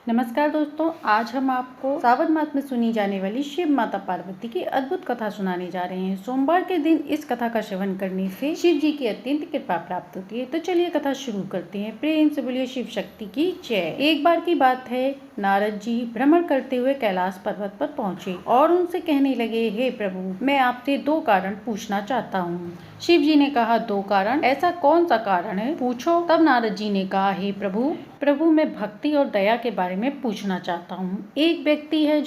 नमस्कार दोस्तों, आज हम आपको सावन मास में सुनी जाने वाली शिव माता पार्वती की अद्भुत कथा सुनाने जा रहे हैं। सोमवार के दिन इस कथा का श्रवण करने से शिव जी की अत्यंत कृपा प्राप्त होती है। तो चलिए कथा शुरू करते हैं। प्रेम से बोलिए शिव शक्ति की जय। एक बार की बात है, नारद जी भ्रमण करते हुए कैलाश पर्वत पर पहुँचे और उनसे कहने लगे, हे प्रभु, मैं आपसे 2 कारण पूछना चाहता हूँ। शिव जी ने कहा, 2 कारण? ऐसा कौन सा कारण है, पूछो। तब नारद जी ने कहा, हे प्रभु, मैं भक्ति और दया के बारे में पूछना चाहता हूँ। एक व्यक्ति है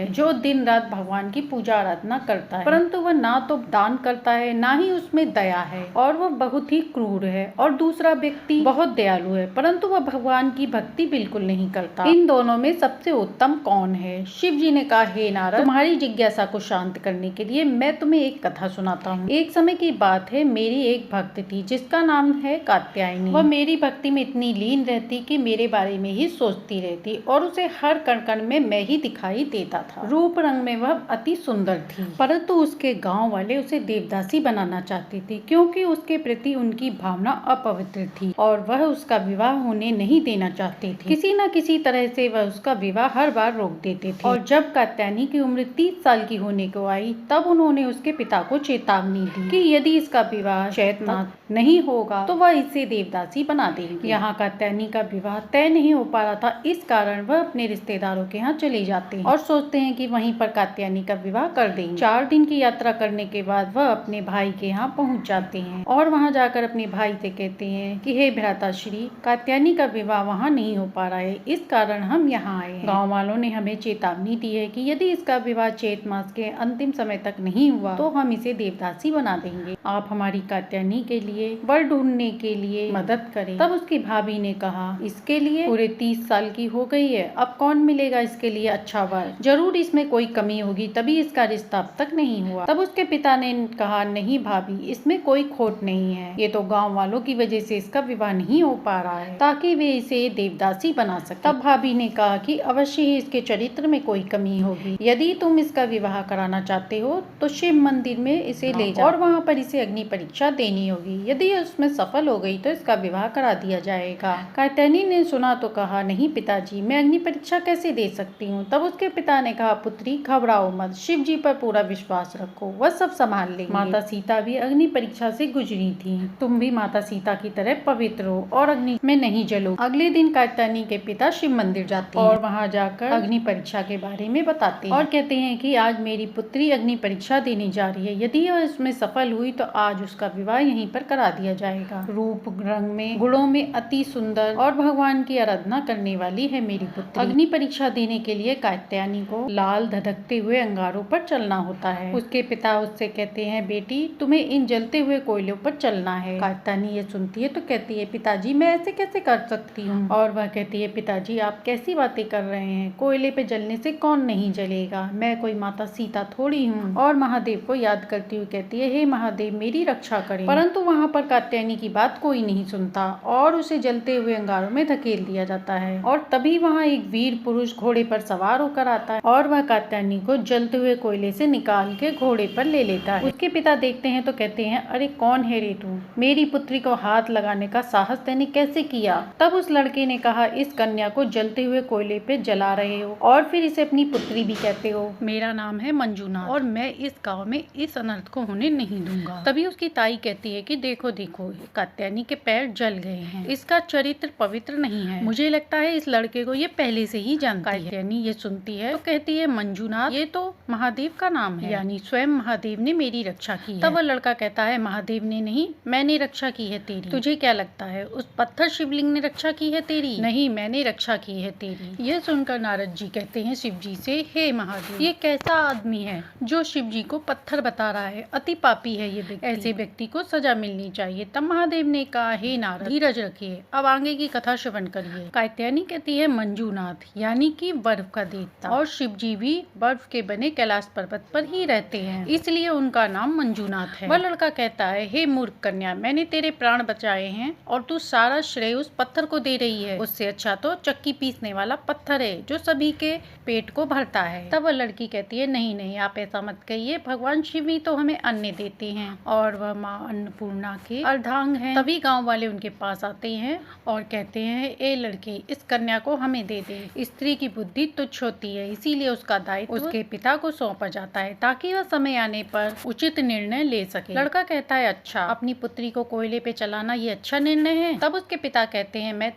जो दिन रात भगवान की पूजा आराधना करता है, परंतु वह ना तो दान करता है, ना ही उसमें दया है, और वह बहुत ही क्रूर है। और दूसरा व्यक्ति बहुत दयालु है, परंतु वह भगवान की भक्ति बिल्कुल नहीं करता। इन दोनों में सबसे उत्तम कौन है? शिव जी ने कहा, हे नारद, तुम्हारी जिज्ञासा को शांत करने के लिए मैं तुम्हें एक कथा सुनाता हूँ। एक समय की बात है, मेरी एक भक्त थी जिसका नाम है कात्यायनी। वह मेरी भक्ति में इतनी लीन रहती कि मेरे बारे में ही सोचती रहती और उसे हर कण कण में मैं ही दिखाई देता था। रूप रंग में वह अति सुंदर थी, परंतु उसके गांव वाले उसे देवदासी बनाना चाहते थे, क्योंकि उसके प्रति उनकी भावना अपवित्र थी और वह उसका विवाह होने नहीं देना चाहते थे। किसी न किसी तरह से वह उसका विवाह हर बार रोक देते थे। और जब कात्यायनी की उम्र 30 साल की होने को आई, तब उन्होंने उसके पिता को चेतावनी दी कि यदि इसका विवाह चैत मास नहीं होगा तो वह इसे देवदासी बना देंगे। यहाँ कात्यायनी का विवाह तय नहीं हो पा रहा था, इस कारण वह अपने रिश्तेदारों के यहाँ चले जाते हैं और सोचते हैं कि वहीं पर कात्यायनी का विवाह कर देंगे। 4 दिन की यात्रा करने के बाद वह अपने भाई के यहाँ पहुँच जाते हैं और वहाँ जाकर अपने भाई से कहते हैं कि हे भ्राताश्री, कात्यायनी का विवाह वहाँ नहीं हो पा रहा है, इस कारण हम यहाँ आए हैं। गाँव वालों ने हमें चेतावनी दी है कि यदि इसका विवाह चैत मास के अंतिम समय तक नहीं हुआ तो हम इसे देवदासी बना देंगे। आप हमारी कात्यायनी के लिए वर ढूंढने के लिए मदद करें। तब उसकी भाभी ने कहा, इसके लिए पूरे 30 साल की हो गई है, अब कौन मिलेगा इसके लिए अच्छा वर? जरूर इसमें कोई कमी होगी, तभी इसका रिश्ता अब तक नहीं हुआ। तब उसके पिता ने कहा, नहीं भाभी, इसमें कोई खोट नहीं है, ये तो गाँव वालों की वजह से इसका विवाह नहीं हो पा रहा है ताकि वे इसे देवदासी बना सके। तब भाभी ने कहा कि अवश्य ही इसके चरित्र में कोई कमी होगी। यदि तुम इसका विवाह कराना चाहते हो तो शिव मंदिर में इसे ले जाओ और वहाँ पर इसे अग्नि परीक्षा देनी होगी। यदि उसमें सफल हो गई तो इसका विवाह करा दिया जाएगा। कात्यायनी ने सुना तो कहा, नहीं पिताजी, मैं अग्नि परीक्षा कैसे दे सकती हूँ। तब उसके पिता ने कहा, पुत्री घबराओ मत, शिव जी पर पूरा विश्वास रखो, वह सब संभाल लेंगे। माता सीता भी अग्नि परीक्षा से गुजरी थी, तुम भी माता सीता की तरह पवित्र हो और अग्नि में नहीं जलो। अगले दिन कात्यायनी के पिता शिव मंदिर जाते हैं और वहाँ जाकर अग्नि परीक्षा के बारे में बताते हैं और कहते हैं कि आज मेरी पुत्री अग्नि परीक्षा देने जा रही है, यदि वह इसमें सफल हुई तो आज उसका विवाह यहीं पर करा दिया जाएगा। रूप रंग में गुणों में अति सुंदर और भगवान की आराधना करने वाली है मेरी पुत्री। अग्नि परीक्षा देने के लिए कात्यायनी को लाल धधकते हुए अंगारों पर चलना होता है। उसके पिता उससे कहते हैं, बेटी, तुम्हें इन जलते हुए कोयलों पर चलना है। कात्यायनी ये सुनती है तो कहती है, पिताजी, मैं ऐसे कैसे कर सकती हूँ? और वह कहती है, पिताजी, आप कैसी बातें कर रहे हैं, कोयले पे जलने से कौन नहीं जलेगा, मैं कोई माता सीता थोड़ी हूँ। और महादेव को याद करती हुई कहती है, हे महादेव, मेरी रक्षा करें। परंतु वहाँ पर कात्यायनी की बात कोई नहीं सुनता और उसे जलते हुए अंगारों में धकेल दिया जाता है। और तभी वहाँ एक वीर पुरुष घोड़े पर सवार होकर आता है और वह कात्यायनी को जलते हुए कोयले से निकाल के घोड़े पर ले लेता है। उसके पिता देखते हैं तो कहते हैं, अरे कौन है रे तू, मेरी पुत्री को हाथ लगाने का साहस तैने कैसे किया? तब उस लड़के ने कहा, इस कन्या को जलते हुए कोयले पे जला रहे हो और फिर इसे अपनी पुत्री भी कहते हो। मेरा नाम है मंजूनाथ और मैं इस गाँव में इस अनर्थ को होने नहीं दूंगा। तभी उसकी ताई कहती है कि देखो देखो, कात्यायनी के पैर जल गए हैं, इसका चरित्र पवित्र नहीं है, मुझे लगता है इस लड़के को ये पहले से ही जानती है। कात्यायनी ये सुनती है तो कहती है, मंजूनाथ, ये तो महादेव का नाम है, यानी स्वयं महादेव ने मेरी रक्षा की है। तब वह लड़का कहता है, महादेव ने नहीं, मैंने रक्षा की है तेरी। तुझे क्या लगता है उस पत्थर शिवलिंग ने रक्षा की है तेरी? नहीं, मैंने रक्षा की है तेरी। यह सुनकर नारद जी कहते हैं शिव जी से, हे महादेव, ये कैसा आदमी है जो शिव जी को पत्थर बता रहा है, अति पापी है ये व्यक्ति, ऐसे व्यक्ति को सजा मिलनी चाहिए। तब महादेव ने कहा, हे नारद, धीरज रखिए, अब आगे की कथा श्रवण करिए। कात्यायनी कहती है, मंजूनाथ यानी कि बर्फ का देवता, और शिव जी भी बर्फ के बने कैलाश पर्वत पर ही रहते हैं, इसलिए उनका नाम मंजूनाथ है। वह लड़का कहता है, हे मूर्ख कन्या, मैंने तेरे प्राण बचाए हैं और तू सारा श्रेय उस पत्थर को दे रही है, उससे अच्छा तो चक्की पीसने वाला पत्थर है जो सभी के पेट को भरता है। तब वह लड़की कहती है, नहीं नहीं, आप ऐसा मत कहिए, भगवान शिव ही तो हमें अन्न देते हैं और वह माँ अन्नपूर्णा के अर्धांग हैं। तभी गांव वाले उनके पास आते हैं और कहते हैं, ए लड़के, इस कन्या को हमें दे दे। स्त्री की बुद्धि तुच्छ होती है, इसीलिए उसका दायित्व उसके पिता को सौंपा जाता है ताकि वह समय आने पर उचित निर्णय ले सके। लड़का कहता है, अच्छा, अपनी पुत्री को कोयले पे चलाना ये अच्छा निर्णय है। तब उसके पिता कहते हैं, मैं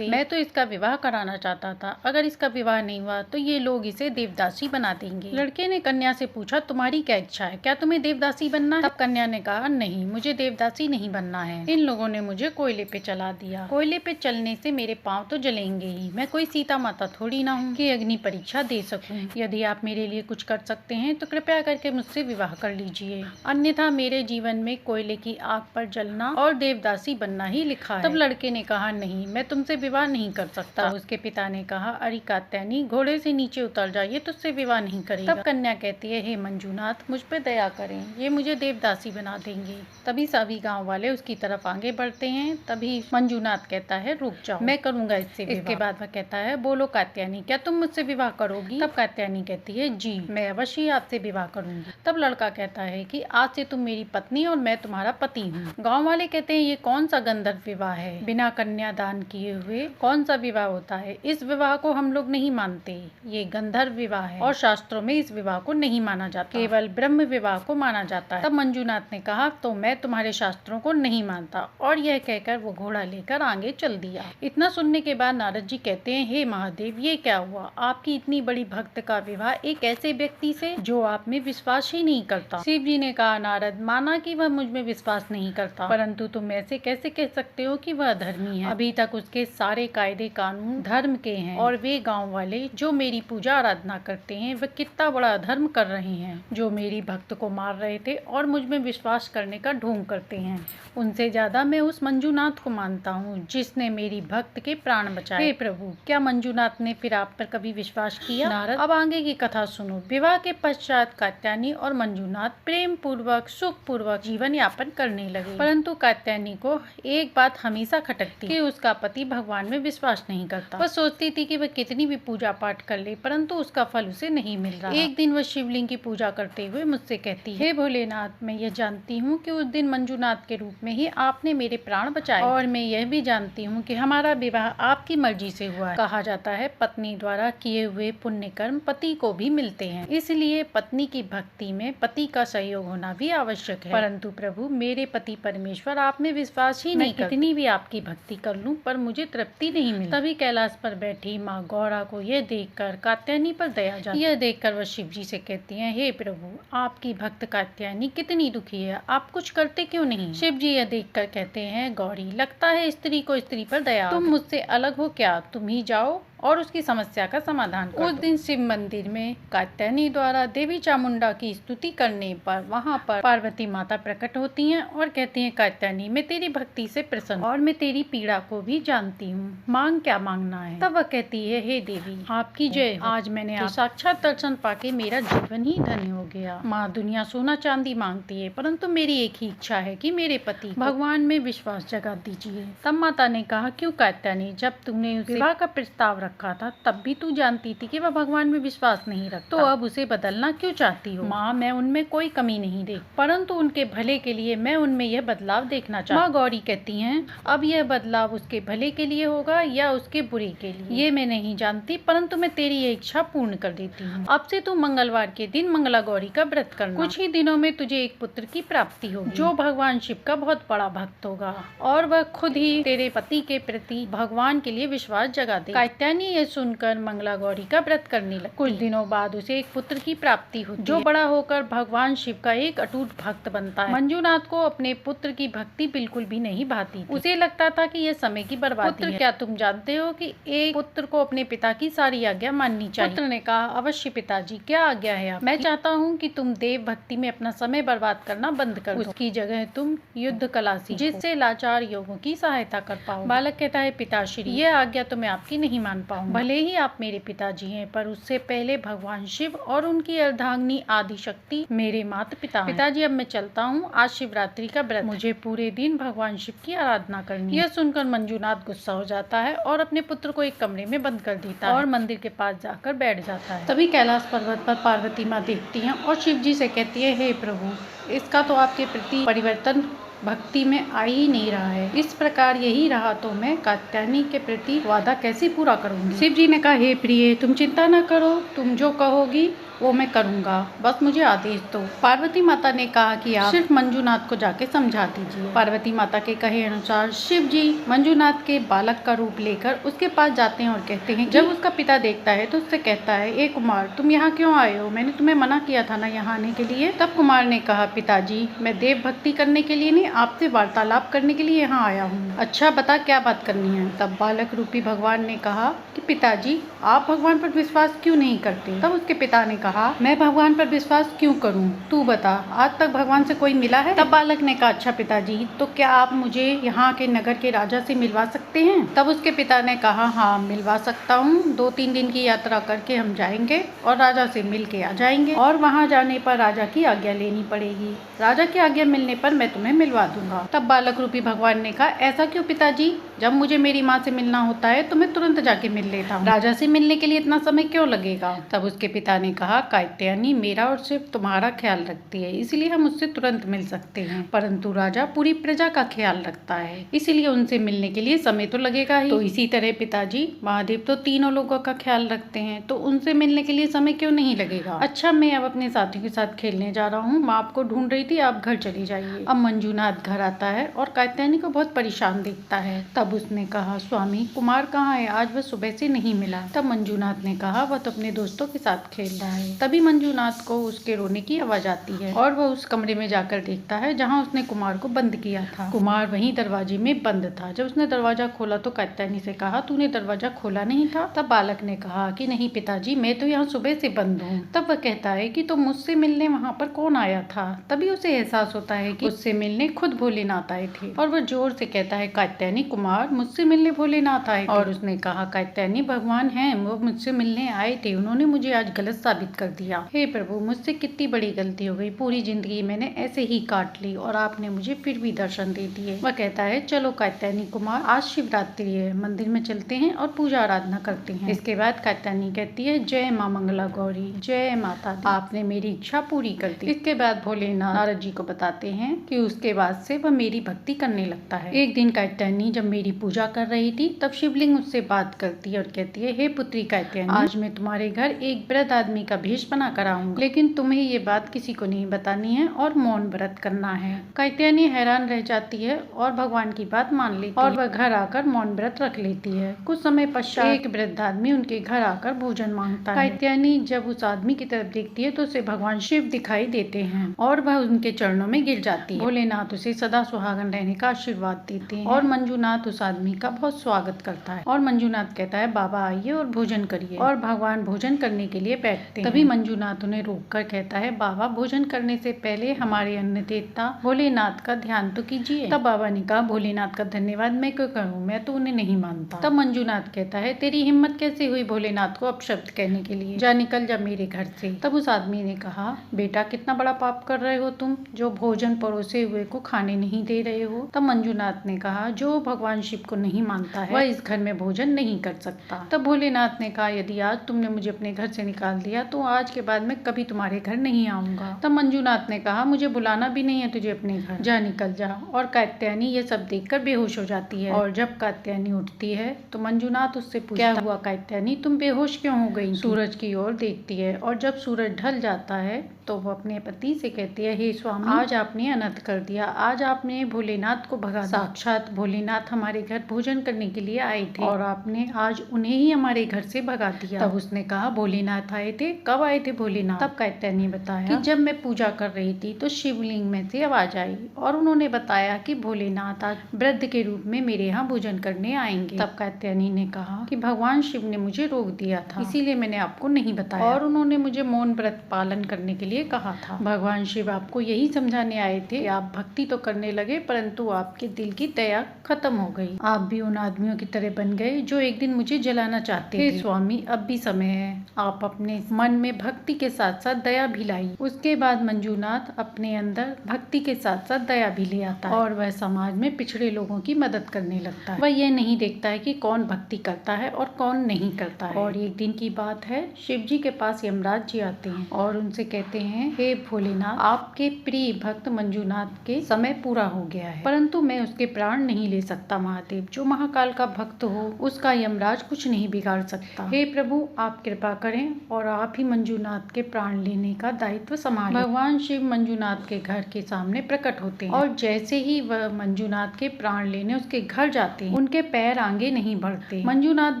तो इसका विवाह कराना चाहता था। अगर इसका विवाह नहीं हुआ तो ये लोग इसे देवदासी बना देंगे। लड़के ने कन्या से पूछा, तुम्हारी क्या इच्छा है? क्या तुम्हें देवदासी बनना है? तब कन्या ने कहा, नहीं, मुझे देवदासी नहीं बनना है। इन लोगों ने मुझे कोयले पे चला दिया। कोयले पे चलने से मेरे पाँव तो जलेंगे ही। मैं कोई सीता माता थोड़ी ना हूँ कि अग्नि परीक्षा दे सकूं। यदि आप मेरे लिए कुछ कर सकते हैं तो कृपया करके मुझसे विवाह कर लीजिए, अन्यथा मेरे जीवन में कोयले की आग पर जलना और देवदासी बनना ही लिखा है। तब लड़के ने कहा, नहीं, मैं तुमसे विवाह नहीं कर सकता। उसके पिता ने कहा, अरे कात्यायनी, घोड़े से नीचे उतर जाइए, तुझसे विवाह नहीं करेगा। तब कन्या कहती है, हे मंजूनाथ, मुझ पे दया करें, ये मुझे देवदासी बना देंगे। तभी सभी गाँव वाले उसकी तरफ आगे बढ़ते हैं। तभी मंजूनाथ कहता है, रुक जाओ, मैं करूंगा इससे विवाह। इसके बाद वह कहता है, बोलो कात्यायनी, क्या तुम मुझसे विवाह करोगी? तब कात्यायनी कहती है, जी, मैं अवश्य ही आपसे विवाह करूंगी। तब लड़का कहता है कि आज से तुम मेरी पत्नी और मैं तुम्हारा पति हूँ। गाँव वाले कहते हैं, ये कौन सा गंधर्व विवाह है? बिना कन्यादान किए हुए कौन सा विवाह होता है? इस विवाह को हम लोग नहीं मानते। ये गंधर्व विवाह है और शास्त्रों में इस विवाह को नहीं माना जाता, केवल ब्रह्म विवाह को माना जाता है। तब मंजूनाथ ने कहा, तो मैं तुम्हारे शास्त्रों को नहीं मानता, और यह कहकर वो घोड़ा लेकर आगे चल दिया। इतना सुनने के बाद नारद जी कहते हैं, हे महादेव, ये क्या हुआ? आपकी इतनी बड़ी भक्त का विवाह एक ऐसे व्यक्ति से जो आप में विश्वास ही नहीं करता। शिव जी ने कहा, नारद, माना कि वह मुझ में विश्वास नहीं करता, परंतु तुम ऐसे कैसे कह सकते हो कि वह धर्मी है? अभी तक उसके सारे कायदे कानून धर्म के हैं, और वे गाँव वाले जो मेरी पूजा आराधना करते हैं वह कितना बड़ा अधर्म कर रहे हैं, जो मेरी भक्त को मार रहे थे और मुझ में विश्वास करने का ढोंग करते हैं। उनसे ज्यादा मैं उस मंजूनाथ को मानता हूँ जिसने मेरी भक्त के प्राण बचाए। हे प्रभु, क्या मंजूनाथ ने फिर आप पर कभी विश्वास किया? नारद, अब आगे की कथा सुनो। विवाह के पश्चात कात्यायनी और मंजूनाथ प्रेम पूर्वक सुख पूर्वक जीवन यापन करने लगे, परंतु कात्यायनी को एक बात हमेशा खटकती कि उसका पति भगवान में विश्वास नहीं करता। वह सोचती थी कि वह कितनी भी पूजा पाठ कर ले, परंतु उसका फल उसे नहीं मिल रहा। एक दिन वह शिवलिंग की पूजा करते हुए मुझसे कहती है, हे भोलेनाथ, मैं यह जानती हूँ कि उस दिन मंजूनाथ के रूप में ही आपने मेरे प्राण बचाए, और मैं यह भी जानती हूँ कि हमारा विवाह आपकी मर्जी से हुआ है। कहा जाता है, पत्नी द्वारा किए हुए पुण्य कर्म पति को भी मिलते हैं, इसलिए पत्नी की भक्ति में पति का सहयोग होना भी आवश्यक है। परंतु प्रभु, मेरे पति परमेश्वर आप में विश्वास ही नहीं करते। कितनी भी आपकी भक्ति कर लूं पर मुझे तृप्ति नहीं मिलती। तभी कैलाश पर बैठी माँ गौरा को यह देखकर कात्यायनी पर दया जाती। यह देखकर वह शिव जी से कहती हैं, हे प्रभु, आपकी भक्त कात्यायनी कितनी दुखी है, आप कुछ करते क्यों नहीं? शिव जी यह देखकर कहते हैं, गौरी, लगता है स्त्री को स्त्री पर दया। तुम मुझसे अलग हो क्या? तुम ही जाओ और उसकी समस्या का समाधान कर दो। उस दिन शिव मंदिर में कात्यायनी द्वारा देवी चामुंडा की स्तुति करने पर वहाँ पर पार्वती माता प्रकट होती हैं और कहती हैं, कात्यायनी, मैं तेरी भक्ति से प्रसन्न और मैं तेरी पीड़ा को भी जानती हूँ, मांग क्या मांगना है? तब वह कहती है, हे देवी, आपकी जय। आज मैंने आप साक्षात दर्शन पाके मेरा जीवन ही धन्य हो गया। माँ दुनिया सोना चांदी मांगती है, परंतु मेरी एक ही इच्छा है कि मेरे पति भगवान में विश्वास जगा दीजिए। तब माता ने कहा, क्यों कात्यायनी, जब तुमने विवाह का प्रस्ताव रखा था तब भी तू जानती थी कि वह भगवान में विश्वास नहीं रखता, तो अब उसे बदलना क्यों चाहती हो? माँ, मैं उनमें कोई कमी नहीं देख, परंतु उनके भले के लिए मैं उनमें यह बदलाव देखना चाहती हूँ। माँ गौरी कहती हैं, अब यह बदलाव उसके भले के लिए होगा या उसके बुरे के लिए, ये मैं नहीं जानती, परंतु मैं तेरी ये इच्छा पूर्ण कर देती हूँ। अब से तू मंगलवार के दिन मंगला गौरी का व्रत करना। कुछ ही दिनों में तुझे एक पुत्र की प्राप्ति होगी जो भगवान शिव का बहुत बड़ा भक्त होगा, और वह खुद ही तेरे पति के प्रति भगवान के लिए विश्वास जगा दे। कात्यायनी यह सुनकर मंगला गौरी का व्रत करने लगी। कुछ दिनों बाद उसे एक पुत्र की प्राप्ति होती है जो बड़ा होकर भगवान शिव का एक अटूट भक्त बनता है। मंजूनाथ को अपने पुत्र की भक्ति बिल्कुल भी नहीं भाती थी। उसे लगता था कि यह समय की बर्बादी है। क्या तुम जानते हो कि एक पुत्र को अपने पिता की सारी आज्ञा माननी चाहिए? पुत्र ने कहा, अवश्य पिताजी, क्या आज्ञा है आप? मैं चाहता हूँ कि तुम देव भक्ति में अपना समय बर्बाद करना बंद कर दो। उसकी जगह तुम युद्ध कला सीखो, जिससे लाचार योगों की सहायता कर पाओ। बालक कहता है, पिताश्री, यह आज्ञा तो मैं आपकी नहीं मान पाऊंगा। भले ही आप मेरे पिताजी हैं, पर उससे पहले भगवान शिव और उनकी अर्धांगिनी आदि शक्ति मेरे माता पिता हैं। पिताजी, अब मैं चलता हूँ, आज शिवरात्रि का व्रत, मुझे पूरे दिन भगवान शिव की आराधना करनी है। यह सुनकर मंजूनाथ गुस्सा हो जाता है और अपने पुत्र को एक कमरे में बंद कर देता है और मंदिर के पास जाकर बैठ जाता है। तभी कैलाश पर्वत पर पार्वती माँ देखती हैं और शिव जी से कहती है, हे प्रभु, इसका तो आपके प्रति परिवर्तन भक्ति में आ ही नहीं रहा है। इस प्रकार यही रहा तो मैं कात्यायनी के प्रति वादा कैसे पूरा करूंगी। शिव जी ने कहा, हे प्रिय, तुम चिंता न करो, तुम जो कहोगी वो मैं करूंगा, बस मुझे आदेश दो। पार्वती माता ने कहा कि आप सिर्फ मंजूनाथ को जाके समझा दीजिए। पार्वती माता के कहे अनुसार शिव जी मंजूनाथ के बालक का रूप लेकर उसके पास जाते हैं और कहते हैं, जब उसका पिता देखता है तो उससे कहता है, ए कुमार, तुम यहाँ क्यों आए हो? मैंने तुम्हें मना किया था ना यहाँ आने के लिए। तब कुमार ने कहा, पिताजी, मैं देव भक्ति करने के लिए नहीं, आपसे वार्तालाप करने के लिए यहाँ आया हूँ। अच्छा बता, क्या बात करनी है? तब बालक रूपी भगवान ने कहा कि पिताजी, आप भगवान पर विश्वास क्यों नहीं करते? तब उसके पिता ने कहा, मैं भगवान पर विश्वास क्यों करूं? तू बता, आज तक भगवान से कोई मिला है? तब बालक ने कहा, अच्छा पिताजी, तो क्या आप मुझे यहाँ के नगर के राजा से मिलवा सकते हैं? तब उसके पिता ने कहा, हाँ मिलवा सकता हूँ। 2-3 दिन की यात्रा करके हम जाएंगे और राजा से मिल के आ जाएंगे, और वहाँ जाने पर राजा की आज्ञा लेनी पड़ेगी। राजा की आज्ञा मिलने पर मैं तुम्हें मिलवा दूंगा। तब बालक रूपी भगवान ने कहा, ऐसा क्यों पिताजी? जब मुझे मेरी माँ से मिलना होता है तो मैं तुरंत जाके मिल लेता हूँ, राजा से मिलने के लिए इतना समय क्यों लगेगा? तब उसके पिता ने कहा, कात्यायनी मेरा और सिर्फ तुम्हारा ख्याल रखती है, इसलिए हम उससे तुरंत मिल सकते हैं, परंतु राजा पूरी प्रजा का ख्याल रखता है, इसलिए उनसे मिलने के लिए समय तो लगेगा ही। तो इसी तरह पिताजी, महादेव तो तीनों लोगों का ख्याल रखते हैं, तो उनसे मिलने के लिए समय क्यों नहीं लगेगा? अच्छा, मैं अब अपने साथियों के साथ खेलने जा रहा हूँ, माँ आपको ढूंढ रही थी, आप घर चली जाइए। अब मंजूनाथ घर आता है और कात्यायनी को बहुत परेशान दिखता है। तब उसने कहा, स्वामी, कुमार कहाँ है? आज वह सुबह से नहीं मिला। तब मंजूनाथ ने कहा, वह तो अपने दोस्तों के साथ खेल रहा है। तभी मंजूनाथ को उसके रोने की आवाज आती है और वह उस कमरे में जाकर देखता है जहाँ उसने कुमार को बंद किया था। कुमार वहीं दरवाजे में बंद था। जब उसने दरवाजा खोला तो कात्यायनी से कहा, तूने दरवाजा खोला नहीं था? तब बालक ने कहा कि नहीं पिताजी, मैं तो यहाँ सुबह से बंद हूँ। तब वह कहता है कि तो मुझसे मिलने वहाँ पर कौन आया था? तभी उसे एहसास होता है कि उससे मिलने खुद भोलेनाथ आए थे, और वह जोर से कहता है, कात्यायनी, कुमार मुझसे मिलने भोलेनाथ आए थे। और उसने कहा, कात्यायनी, भगवान हैं, वो मुझसे मिलने आए थे, उन्होंने मुझे आज गलत साबित कर दिया। हे प्रभु, मुझसे कितनी बड़ी गलती हो गई, पूरी जिंदगी मैंने ऐसे ही काट ली और आपने मुझे फिर भी दर्शन दे दिए। वह कहता है, चलो कात्यायनी कुमार, आज शिवरात्रि है, मंदिर में चलते हैं और पूजा आराधना करते हैं। इसके बाद कात्यायनी कहती है, जय माँ मंगला गौरी, जय माता दी, आपने मेरी इच्छा पूरी कर दी। इसके बाद भोलेनाथ नारद जी को बताते हैं कि उसके बाद से वह मेरी भक्ति करने लगता है। एक दिन कात्यायनी जब मेरी पूजा कर रही थी तब शिवलिंग उससे बात करती है और कहती है, हे पुत्री कात्यायनी, आज मैं तुम्हारे घर एक वृद्ध आदमी का भेष बना कर आऊंगा, लेकिन तुम्हें ये बात किसी को नहीं बतानी है और मौन व्रत करना है। कात्यायनी हैरान रह जाती है और भगवान की बात मान लेती है और वह घर आकर मौन व्रत रख लेती है। कुछ समय पश्चात एक वृद्ध आदमी उनके घर आकर भोजन मांगता है। कात्यायनी जब उस आदमी की तरफ देखती है तो उसे भगवान शिव दिखाई देते हैं और वह उनके चरणों में गिर जाती है। भोलेनाथ उसे सदा सुहागन रहने का आशीर्वाद देते हैं और मंजूनाथ उस आदमी का बहुत स्वागत करता है और मंजूनाथ कहता है, बाबा आइए और भोजन करिए, और भगवान भोजन करने के लिए बैठते हैं। तभी मंजूनाथ उन्हें रोककर कहता है, बाबा, भोजन करने से पहले हमारे अन्न देवता भोलेनाथ का ध्यान तो कीजिए। तब बाबा ने कहा, भोलेनाथ का धन्यवाद मैं क्यों करूं, मैं तो उन्हें नहीं मानता। तब मंजूनाथ कहता है, तेरी हिम्मत कैसे हुई भोलेनाथ को अपशब्द कहने के लिए, जा निकल जा मेरे घर से। तब उस आदमी ने कहा, बेटा, कितना बड़ा पाप कर रहे हो तुम, जो भोजन परोसे हुए को खाने नहीं दे रहे हो। तब मंजूनाथ ने कहा, जो भगवान शिव को नहीं मानता है वह इस घर में भोजन नहीं कर सकता। तब भोलेनाथ ने कहा, यदि आज तुमने मुझे अपने घर से निकाल दिया तो आज के बाद मैं कभी तुम्हारे घर नहीं आऊंगा। तब मंजूनाथ ने कहा, मुझे बुलाना भी नहीं है तुझे अपने घर, जा निकल जा। और कात्यायनी ये सब देखकर बेहोश हो जाती है और जब कात्यायनी उठती है तो मंजूनाथ उससे पूछता, क्या हुआ कात्यायनी, तुम बेहोश क्यों हो गई? सूरज की ओर देखती है और जब सूरज ढल जाता है तो वो अपने पति से कहती है, हे स्वामी, आज आपने अनर्थ कर दिया, आज आपने भोलेनाथ को भगा। साक्षात भोलेनाथ हमारे घर भोजन करने के लिए आए थे और आपने आज उन्हें ही हमारे घर से भगा दिया। तब उसने कहा, भोलेनाथ आए थे? कब आए थे भोलेनाथ? तब कात्यायनी ने बताया कि जब मैं पूजा कर रही थी तो शिवलिंग में से आवाज आई और उन्होंने बताया कि भोलेनाथ आज वृद्ध के रूप में मेरे यहाँ भोजन करने आएंगे। तब कात्यायनी ने कहा कि भगवान शिव ने मुझे रोक दिया था, इसीलिए मैंने आपको नहीं बताया, और उन्होंने मुझे मौन व्रत पालन करने के लिए कहा था। भगवान शिव आपको यही समझाने आए थे कि आप भक्ति तो करने लगे परंतु आपके दिल की दया खत्म हो गई, आप भी उन आदमियों की तरह बन गए जो एक दिन मुझे जलाना चाहते थे। स्वामी, अब भी समय है, आप अपने मन में भक्ति के साथ साथ दया भी लाई। उसके बाद मंजूनाथ अपने अंदर भक्ति के साथ साथ दया भी ले आता है और वह समाज में पिछड़े लोगों की मदद करने लगता है। वह यह नहीं देखता है कि कौन भक्ति करता है और कौन नहीं करता है। और एक दिन की बात है, शिव जी के पास यमराज जी आते हैं और उनसे कहते हैं, हे भोलेनाथ, आपके प्रिय भक्त मंजुनाथ के समय पूरा हो गया है, परंतु मैं उसके प्राण नहीं ले सकता महादेव। जो महाकाल का भक्त हो उसका यमराज कुछ नहीं बिगाड़ सकता। हे प्रभु, आप कृपा करें और आप ही मंजुनाथ के प्राण लेने का दायित्व संभालें। भगवान शिव मंजुनाथ के घर के सामने प्रकट होते हैं और जैसे ही वह मंजुनाथ के प्राण लेने उसके घर जाते हैं, उनके पैर आगे नहीं बढ़ते। मंजुनाथ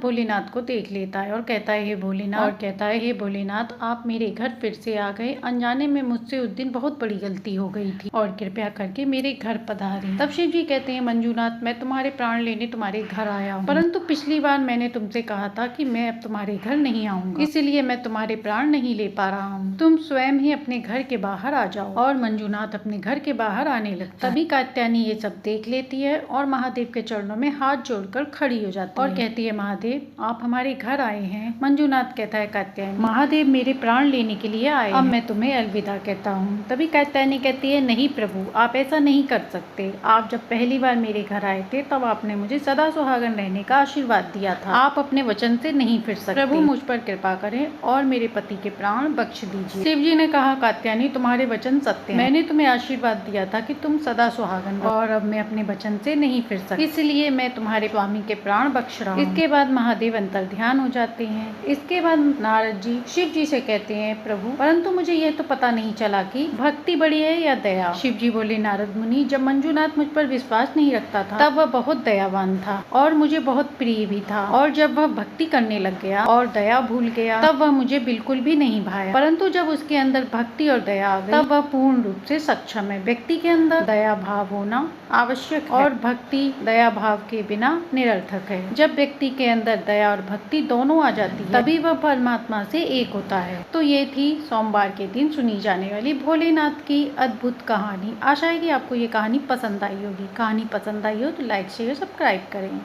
भोलेनाथ को देख लेता है और कहता है, हे भोलेनाथ, आप मेरे घर फिर से आ गए। अनजाने में मुझसे उस दिन बहुत बड़ी गलती हो गई थी और कृपया करके मेरे घर पधारें। तब शिव जी कहते हैं, मंजुनाथ, मैं तुम्हारे प्राण लेने तुम्हारे घर आया हूँ, परंतु पिछली बार मैंने तुमसे कहा था कि मैं अब तुम्हारे घर नहीं आऊंगा, इसलिए मैं तुम्हारे प्राण नहीं ले पा रहा हूँ। तुम स्वयं ही अपने घर के बाहर आ जाओ। और मंजुनाथ अपने घर के बाहर आने लगता है। तभी कात्यायनी ये सब देख लेती है और महादेव के चरणों में हाथ जोड़कर खड़ी हो जाती है और कहती है, महादेव, आप हमारे घर आए हैं। मंजुनाथ कहता है, कात्यायनी, महादेव मेरे प्राण लेने के लिए आए, अब मैं तुम्हें अलविदा कहता हूँ। तभी कात्यायनी कहती है, नहीं प्रभु, आप ऐसा नहीं कर सकते। आप जब पहली बार मेरे घर आए थे तब आपने मुझे सदा सुहागन रहने का आशीर्वाद दिया था। आप अपने वचन से नहीं फिर सकते। प्रभु मुझ पर कृपा करें और मेरे पति के प्राण बख्श दीजिए। शिव जी ने कहा, कात्यायनी, तुम्हारे वचन सत्य हैं। मैंने तुम्हें आशीर्वाद दिया था कि तुम सदा सुहागन रहो और अब मैं अपने वचन से नहीं फिर सकती, इसलिए मैं तुम्हारे स्वामी के प्राण बख्श रहा हूँ। इसके बाद महादेव अंतर ध्यान हो जाते हैं। इसके बाद नारद जी शिव जी से कहते हैं, प्रभु, परंतु मुझे यह तो पता नहीं चला कि भक्ति बड़ी है या दया। शिव जी बोले, नारद मुनि, जब मंजुनाथ मुझ पर विश्वास नहीं रखता था तब वह बहुत दयावान था और मुझे बहुत प्रिय भी था, और जब वह भक्ति करने लग गया और दया भूल गया तब वह मुझे बिल्कुल भी नहीं भाया, परंतु जब उसके अंदर भक्ति और दया आ गई तब वह पूर्ण रूप से सक्षम है। व्यक्ति के अंदर दया भाव होना आवश्यक है और भक्ति दया भाव के बिना निरर्थक है। जब व्यक्ति के अंदर दया और भक्ति दोनों आ जाती है तभी वह परमात्मा से एक होता है। तो ये थी सोमवार के दिन सुनी जाने वाली भोलेनाथ की अद्भुत कहानी। आशा है कि आपको ये कहानी पसंद आई होगी। कहानी पसंद आई हो तो लाइक शेयर सब्सक्राइब करें।